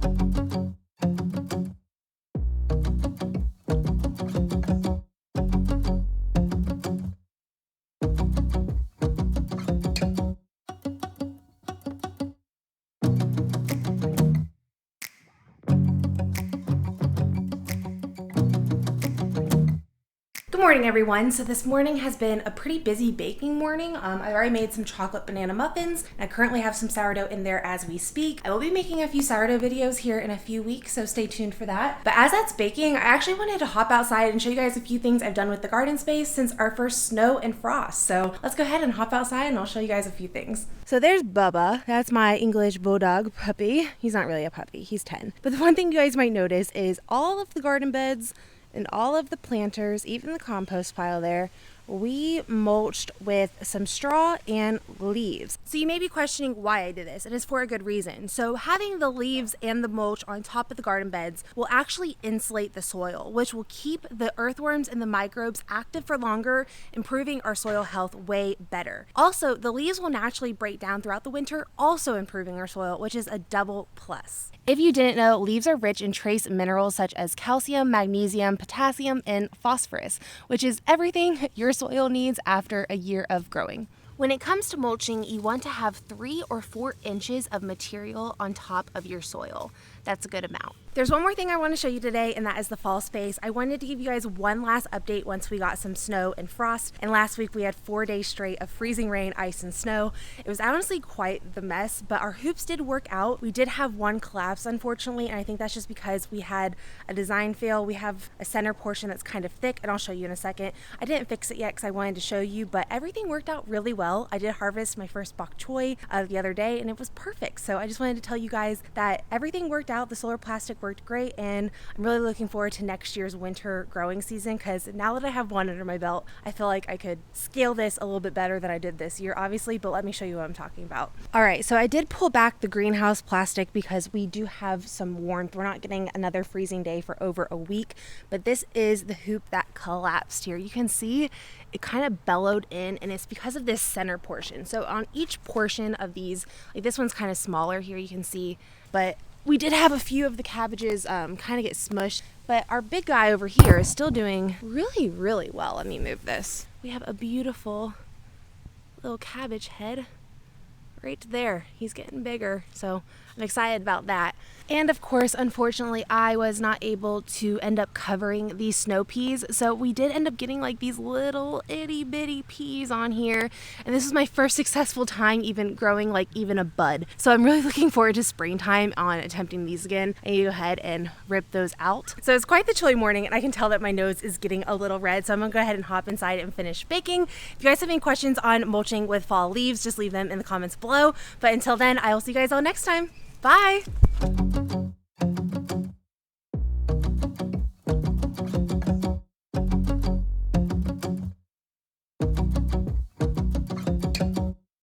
Good morning, everyone. So this morning has been a pretty busy baking morning. I already made some chocolate banana muffins, and I currently have some sourdough in there as we speak. I will be making a few sourdough videos here in a few weeks, so stay tuned for that. But as that's baking, I actually wanted to hop outside and show you guys a few things I've done with the garden space since our first snow and frost. So let's go ahead and hop outside and I'll show you guys a few things. So there's Bubba. That's my English bulldog puppy. He's not really a puppy, he's 10. But the one thing you guys might notice is all of the garden beds and all of the planters, even the compost pile there, we mulched with some straw and leaves. So you may be questioning why I did this. It is for a good reason. So having the leaves and the mulch on top of the garden beds will actually insulate the soil, which will keep the earthworms and the microbes active for longer, improving our soil health way better. Also, the leaves will naturally break down throughout the winter, also improving our soil, which is a double plus. If you didn't know, leaves are rich in trace minerals such as calcium, magnesium, potassium, and phosphorus, which is everything your soil needs after a year of growing. When it comes to mulching, you want to have 3 or 4 inches of material on top of your soil. That's a good amount. There's one more thing I want to show you today, and that is the fall space. I wanted to give you guys one last update once we got some snow and frost, and last week we had 4 days straight of freezing rain, ice, and snow. It was honestly quite the mess, but our hoops did work out. We did have one collapse, unfortunately, and I think that's just because we had a design fail. We have a center portion that's kind of thick, and I'll show you in a second. I didn't fix it yet because I wanted to show you, but everything worked out really well. I did harvest my first bok choy the other day, and it was perfect. So I just wanted to tell you guys that everything worked out. The solar plastic worked great, and I'm really looking forward to next year's winter growing season because now that I have one under my belt, I feel like I could scale this a little bit better than I did this year, obviously, but let me show you what I'm talking about. All right, so I did pull back the greenhouse plastic because we do have some warmth. We're not getting another freezing day for over a week, but this is the hoop that collapsed here. You can see it kind of bellowed in, and it's because of this center portion. So on each portion of these, like this one's kind of smaller here, you can see, but we did have a few of the cabbages kind of get smushed, but our big guy over here is still doing really, really well. Let me move this. We have a beautiful little cabbage head right there. He's getting bigger, so I'm excited about that. And of course, unfortunately, I was not able to end up covering these snow peas, so we did end up getting like these little itty bitty peas on here, and this is my first successful time even growing like even a bud. So I'm really looking forward to springtime on attempting these again. I need to go ahead and rip those out. So it's quite the chilly morning, and I can tell that my nose is getting a little red, so I'm gonna go ahead and hop inside and finish baking. If you guys have any questions on mulching with fall leaves, just leave them in the comments below. But until then, I will see you guys all next time. Bye!